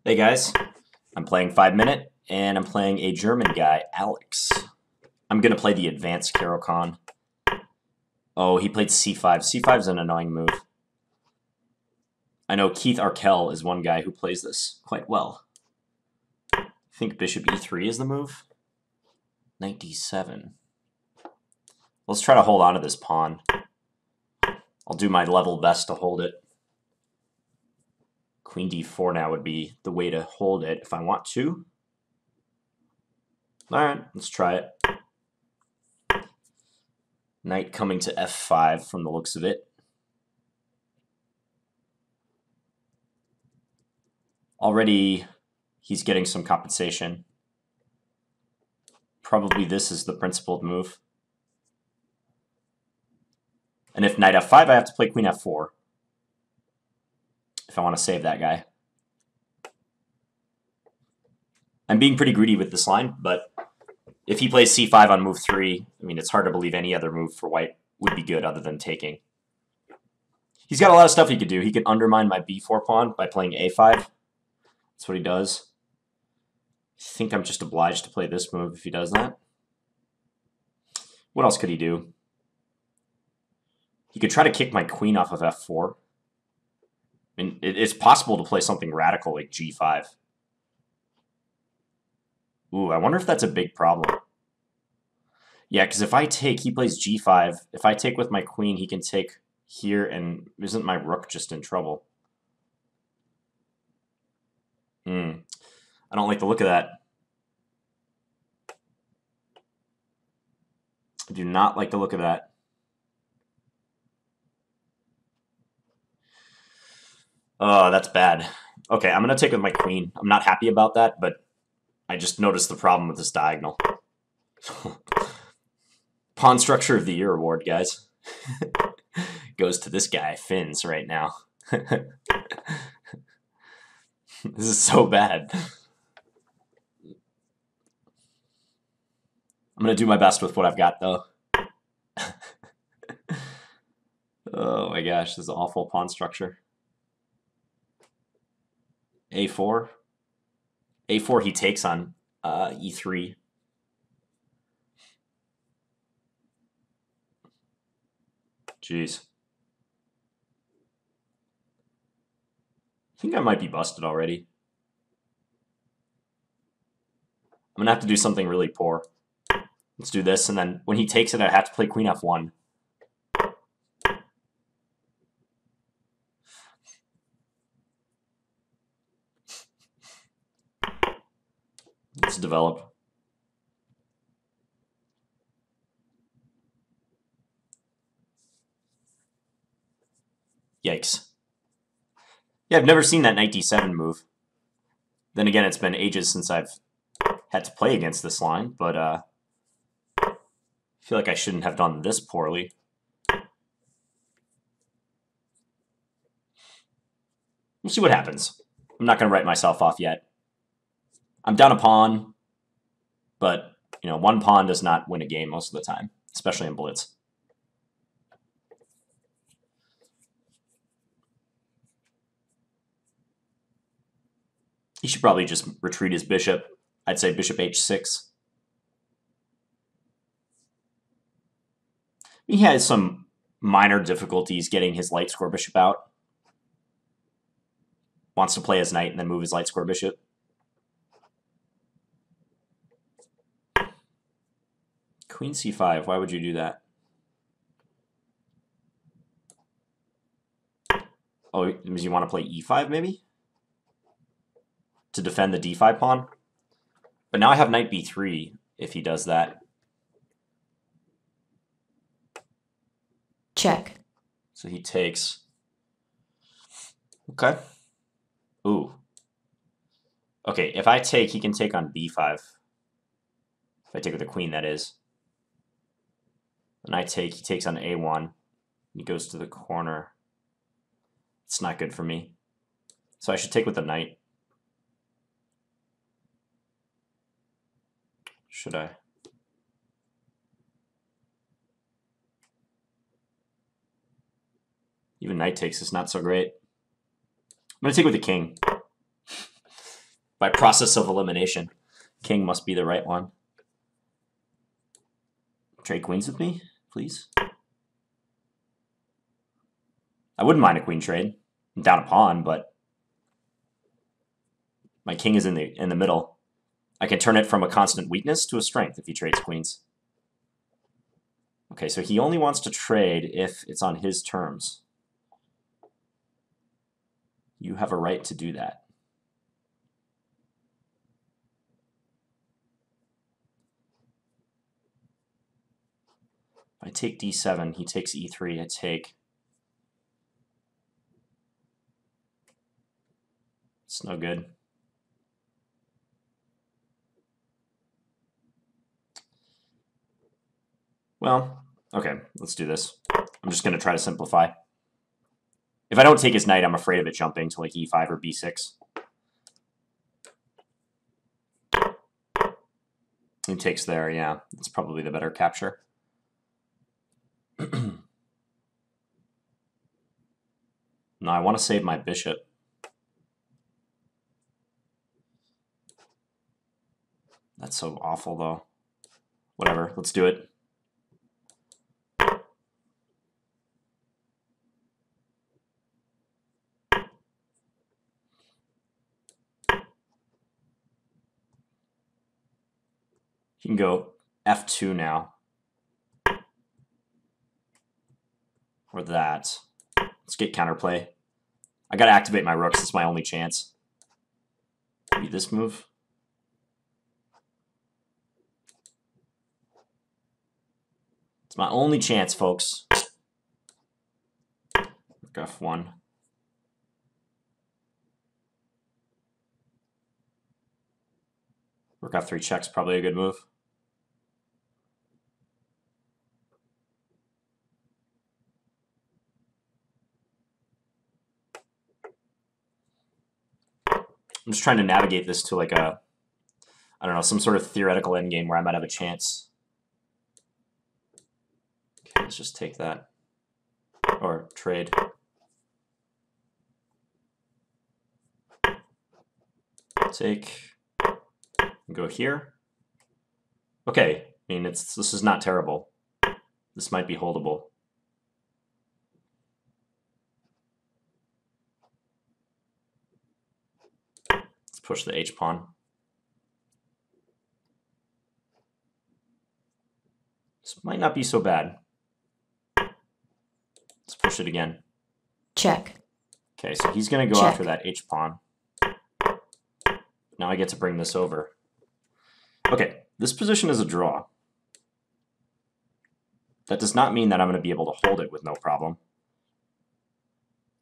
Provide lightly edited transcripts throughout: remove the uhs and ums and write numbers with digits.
Hey guys, I'm playing 5 Minute, and I'm playing a German guy, Alex. I'm gonna play the advanced Caro-Kann. Oh, he played c5. c5 is an annoying move. I know Keith Arkell is one guy who plays this quite well. I think bishop e3 is the move. Knight d7. Let's try to hold on to this pawn. I'll do my level best to hold it. Queen d4 now would be the way to hold it if I want to. Alright, let's try it. Knight coming to f5 from the looks of it. Already, he's getting some compensation. Probably this is the principled move. And if knight f5, I have to play queen f4. If I want to save that guy. I'm being pretty greedy with this line, but if he plays c5 on move 3, I mean, it's hard to believe any other move for white would be good other than taking. He's got a lot of stuff he could do. He could undermine my b4 pawn by playing a5. That's what he does. I think I'm just obliged to play this move if he does that. What else could he do? He could try to kick my queen off of f4. I mean, it's possible to play something radical like g5. Ooh, I wonder if that's a big problem. Yeah, because if I take, he plays g5. If I take with my queen, he can take here, and isn't my rook just in trouble? I don't like the look of that. I do not like the look of that. Oh, that's bad. Okay, I'm going to take with my queen. I'm not happy about that, but I just noticed the problem with this diagonal. Pawn Structure of the Year award, guys. Goes to this guy, Finns, right now. This is so bad. I'm going to do my best with what I've got, though. Oh my gosh, this is awful pawn structure. A4. A4 he takes on E3. Jeez. I think I might be busted already. I'm going to have to do something really poor. Let's do this, and then when he takes it, I have to play queen f1. Let's develop. Yikes. Yeah, I've never seen that knight d7 move. Then again, it's been ages since I've had to play against this line, but I feel like I shouldn't have done this poorly. We'll see what happens. I'm not going to write myself off yet. I'm down a pawn, but you know, one pawn does not win a game most of the time, especially in blitz. He should probably just retreat his bishop. I'd say bishop h6. He has some minor difficulties getting his light square bishop out. Wants to play his knight and then move his light square bishop. Queen c5, why would you do that? Oh, you want to play e5 maybe? To defend the d5 pawn? But now I have knight b3 if he does that. Check. So he takes. Okay. Ooh. Okay, if I take, he can take on b5. If I take with the queen, that is. And I take, he takes on a1. He goes to the corner. It's not good for me. So I should take with the knight. Should I? Even knight takes is not so great. I'm going to take with the king. By process of elimination. King must be the right one. Trade queens with me, please. I wouldn't mind a queen trade. I'm down a pawn, but my king is in the middle. I can turn it from a constant weakness to a strength if he trades queens. Okay, so he only wants to trade if it's on his terms. You have a right to do that. If I take d7, he takes e3, I take... It's no good. Well, okay, let's do this. I'm just going to try to simplify. If I don't take his knight, I'm afraid of it jumping to like e5 or b6. He takes there, yeah. That's probably the better capture. No, I want to save my bishop. That's so awful, though. Whatever, let's do it. You can go f2 now. Or that. Let's get counterplay. I gotta activate my rooks. It's my only chance. Maybe this move. It's my only chance, folks. Rook f1. Rook f3 check's probably a good move. I'm just trying to navigate this to like a, I don't know, some sort of theoretical endgame where I might have a chance. Okay, let's just take that. Or trade. Take. Go here. Okay, I mean, this is not terrible. This might be holdable. Let's push the h-pawn. This might not be so bad. Let's push it again. Check. Okay, so he's going to go Check. after that h-pawn. Now I get to bring this over. Okay, this position is a draw. That does not mean that I'm going to be able to hold it with no problem.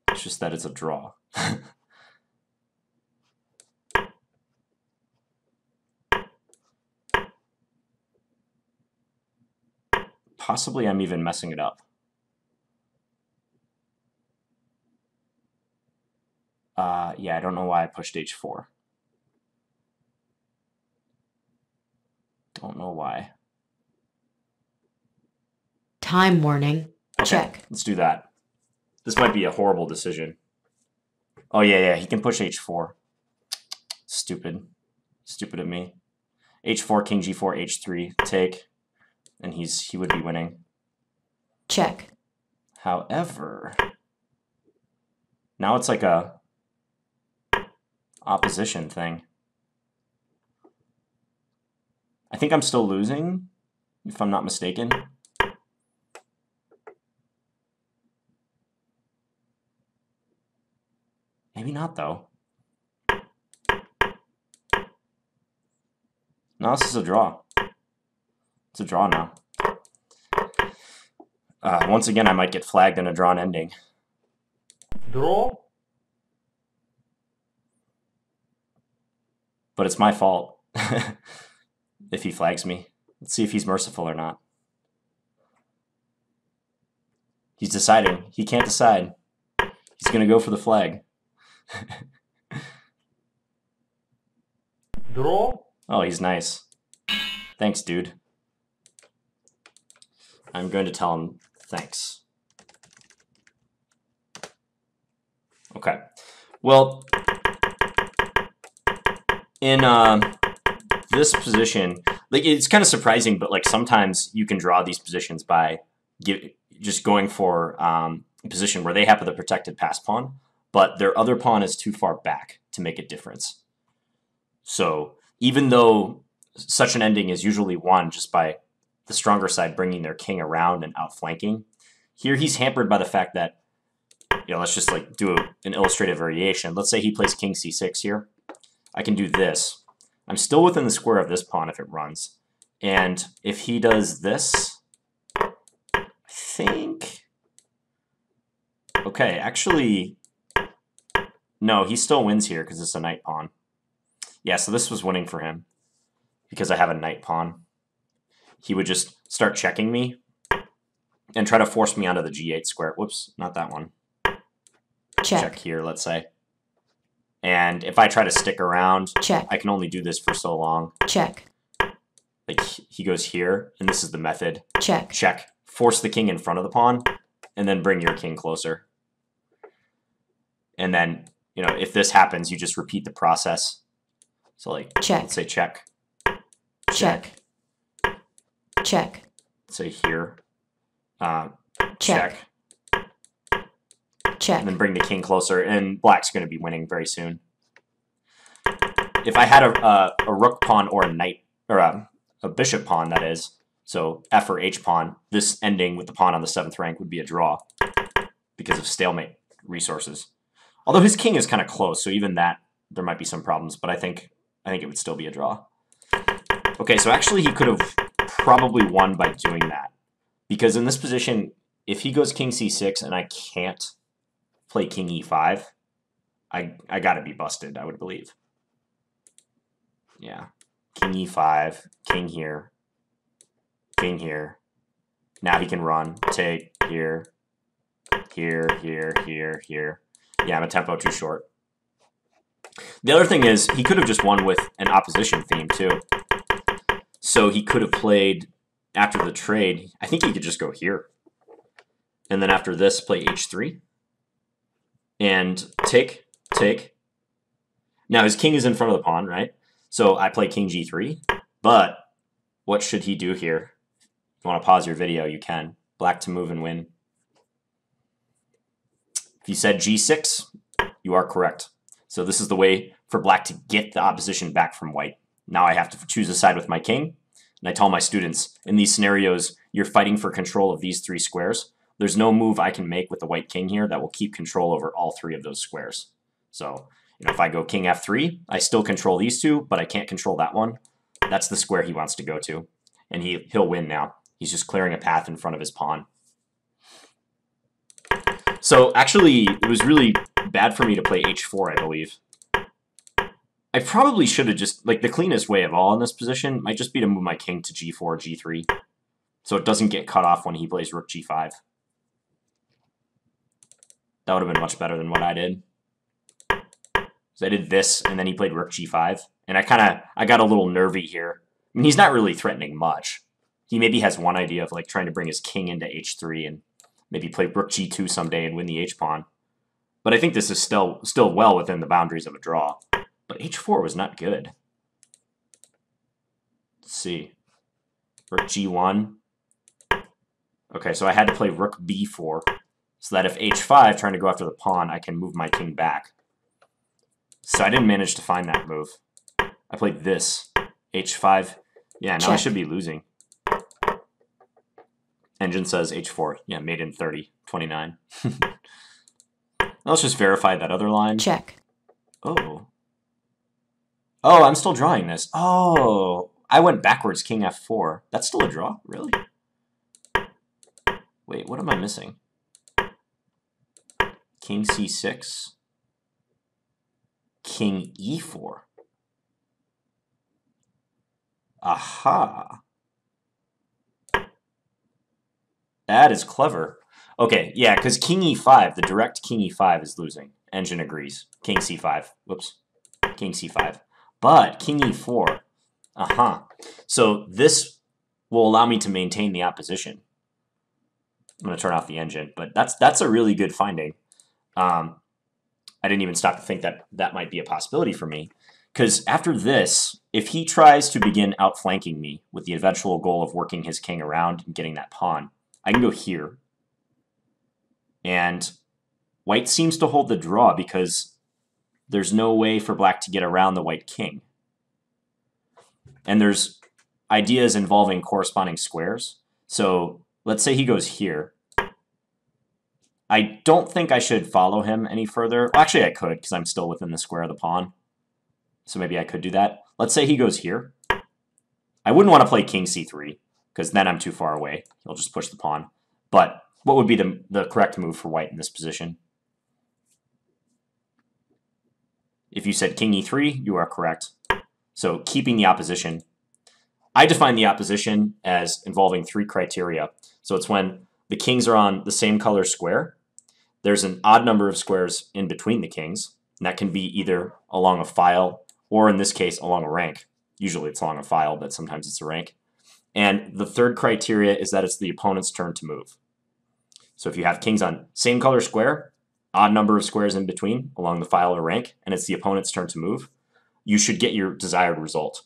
It's just that it's a draw. Possibly I'm even messing it up. Yeah, I don't know why I pushed h4. Don't know why. Time warning. Okay, Check. let's do that. This might be a horrible decision. Oh, yeah, he can push h4. Stupid. Stupid of me. h4, king g4, h3, take. And he would be winning. Check. However, now it's like a opposition thing. I think I'm still losing, if I'm not mistaken. Maybe not, though. No, this is a draw. It's a draw now. Once again, I might get flagged in a drawn ending. Draw? But it's my fault if he flags me. Let's see if he's merciful or not. He's deciding. He can't decide. He's going to go for the flag. Draw? Oh, he's nice. Thanks, dude. I'm going to tell him thanks. Okay. Well, in this position, like it's kind of surprising, but like sometimes you can draw these positions by just going for a position where they have the protected pass pawn, but their other pawn is too far back to make a difference. So even though such an ending is usually won just by the stronger side bringing their king around and outflanking, here he's hampered by the fact that, you know, let's just like do an illustrative variation. Let's say he plays king c6 here. I can do this. I'm still within the square of this pawn if it runs. And if he does this, I think... Okay, actually... No, he still wins here because it's a knight pawn. Yeah, so this was winning for him because I have a knight pawn. He would just start checking me and try to force me onto the g8 square. Whoops, not that one. Check here, let's say. And if I try to stick around, check. I can only do this for so long. Check. Like, he goes here, and this is the method. Check. Check. Force the king in front of the pawn, and then bring your king closer. And then, you know, if this happens, you just repeat the process. So, like, check. Let's say check. Check. Check. Let's say here. Check. Check. And then bring the king closer, and black's going to be winning very soon. If I had a rook pawn or a knight, or a bishop pawn, that is, so f or h pawn, this ending with the pawn on the 7th rank would be a draw because of stalemate resources. Although his king is kind of close, so even that, there might be some problems, but I think it would still be a draw. Okay, so actually he could have probably won by doing that. Because in this position, if he goes king c6 and I can't play king e5, I gotta be busted, I would believe. Yeah. King e5, king here, king here. Now he can run, take, here, here, here, here, here. Yeah, I'm a tempo too short. The other thing is, he could have just won with an opposition theme, too. So he could have played, after the trade, I think he could just go here. And then after this, play h3. And take, take. Now his king is in front of the pawn, right? So I play king g3. But what should he do here? If you want to pause your video, you can. Black to move and win. If you said g6, you are correct. So this is the way for black to get the opposition back from white. Now I have to choose a side with my king. And I tell my students, in these scenarios, you're fighting for control of these 3 squares. There's no move I can make with the white king here that will keep control over all 3 of those squares. So, you know, if I go king f3, I still control these 2, but I can't control that one. That's the square he wants to go to. And he'll win now. He's just clearing a path in front of his pawn. So actually, it was really bad for me to play h4, I believe. I probably should have just, like, the cleanest way of all in this position might just be to move my king to g4, g3. So it doesn't get cut off when he plays rook g5. That would have been much better than what I did. So I did this, and then he played rook g5. And I got a little nervy here. I mean, he's not really threatening much. He maybe has one idea of, like, trying to bring his king into h3 and maybe play rook g2 someday and win the h-pawn. But I think this is still well within the boundaries of a draw. But h4 was not good. Let's see. Rook g1. Okay, so I had to play rook b4. So that if h5, trying to go after the pawn, I can move my king back. So I didn't manage to find that move. I played this. h5. Yeah, now I should be losing. Engine says h4. Yeah, made in 30. 29. Let's just verify that other line. Check. Oh. Oh, I'm still drawing this. Oh, I went backwards, king f4. That's still a draw? Really? Wait, what am I missing? King c6. King e4. Aha. That is clever. Okay, yeah, because king e5, the direct king e5 is losing. Engine agrees. King c5. Whoops. King c5. But king e4. So this will allow me to maintain the opposition. I'm going to turn off the engine, but that's a really good finding. I didn't even stop to think that that might be a possibility for me. Because after this, if he tries to begin outflanking me with the eventual goal of working his king around and getting that pawn, I can go here. And white seems to hold the draw because there's no way for black to get around the white king. And there's ideas involving corresponding squares. So let's say he goes here. I don't think I should follow him any further. Well, actually, I could because I'm still within the square of the pawn. So maybe I could do that. Let's say he goes here. I wouldn't want to play king c3 because then I'm too far away. He'll just push the pawn. But what would be the correct move for white in this position? If you said king e3, you are correct. So keeping the opposition. I define the opposition as involving 3 criteria. So it's when the kings are on the same color square. There's an odd number of squares in between the kings. And that can be either along a file or in this case along a rank. Usually it's along a file, but sometimes it's a rank. And the third criteria is that it's the opponent's turn to move. So if you have kings on same color square, odd number of squares in between along the file or rank, and it's the opponent's turn to move, you should get your desired result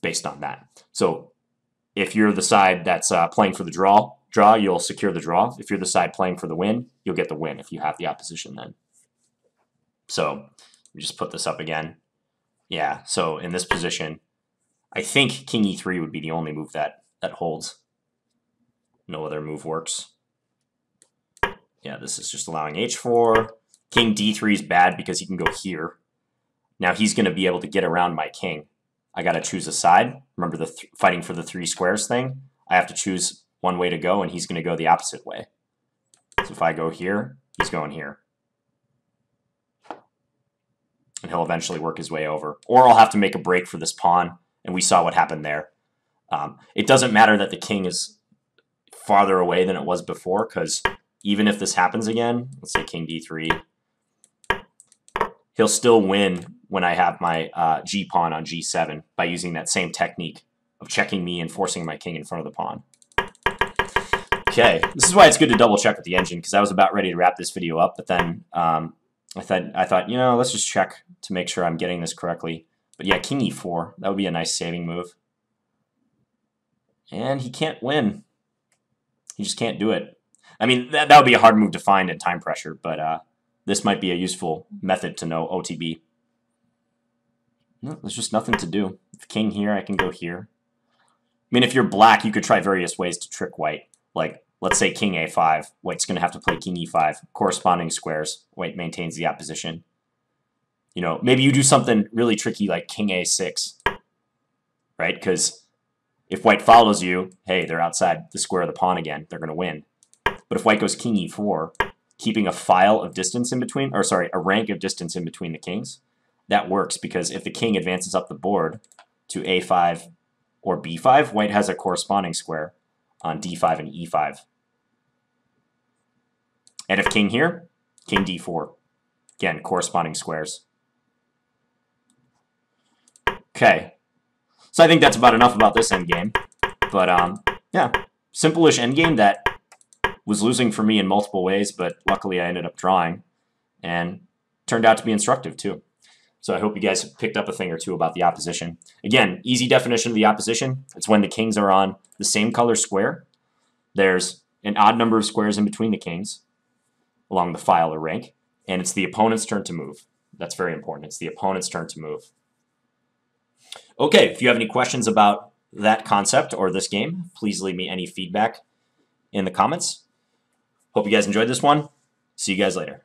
based on that. So if you're the side that's playing for the draw, you'll secure the draw. If you're the side playing for the win, you'll get the win if you have the opposition then. So we just put this up again. Yeah, so in this position, I think king e3 would be the only move that holds. No other move works. Yeah, this is just allowing h4. King d3 is bad because he can go here. Now he's going to be able to get around my king. I got to choose a side. Remember the fighting for the 3 squares thing? I have to choose one way to go, and he's going to go the opposite way. So if I go here, he's going here. And he'll eventually work his way over. Or I'll have to make a break for this pawn, and we saw what happened there. It doesn't matter that the king is farther away than it was before, because even if this happens again, let's say king d3, he'll still win when I have my g-pawn on g7 by using that same technique of checking me and forcing my king in front of the pawn. Okay, this is why it's good to double check with the engine, because I was about ready to wrap this video up, but then I thought, you know, let's just check to make sure I'm getting this correctly. But yeah, king e4, that would be a nice saving move. And he can't win. He just can't do it. I mean, that would be a hard move to find in time pressure, but this might be a useful method to know OTB. No, there's just nothing to do. If king here, I can go here. I mean, if you're black, you could try various ways to trick white. Like, let's say king a5. White's going to have to play king e5. Corresponding squares. White maintains the opposition. You know, maybe you do something really tricky like king a6. Right? Because if white follows you, hey, they're outside the square of the pawn again. They're going to win. But if white goes king e4, keeping a file of distance in between, or sorry, a rank of distance in between the kings, that works because if the king advances up the board to a5 or b5, white has a corresponding square on d5 and e5. And if king here, king d4. Again, corresponding squares. Okay. So I think that's about enough about this endgame. But yeah, simple-ish endgame that was losing for me in multiple ways, but luckily I ended up drawing and turned out to be instructive too. So I hope you guys picked up a thing or two about the opposition. Again, easy definition of the opposition. It's when the kings are on the same color square. There's an odd number of squares in between the kings along the file or rank, and it's the opponent's turn to move. That's very important. It's the opponent's turn to move. Okay, if you have any questions about that concept or this game, please leave me any feedback in the comments. Hope you guys enjoyed this one. See you guys later.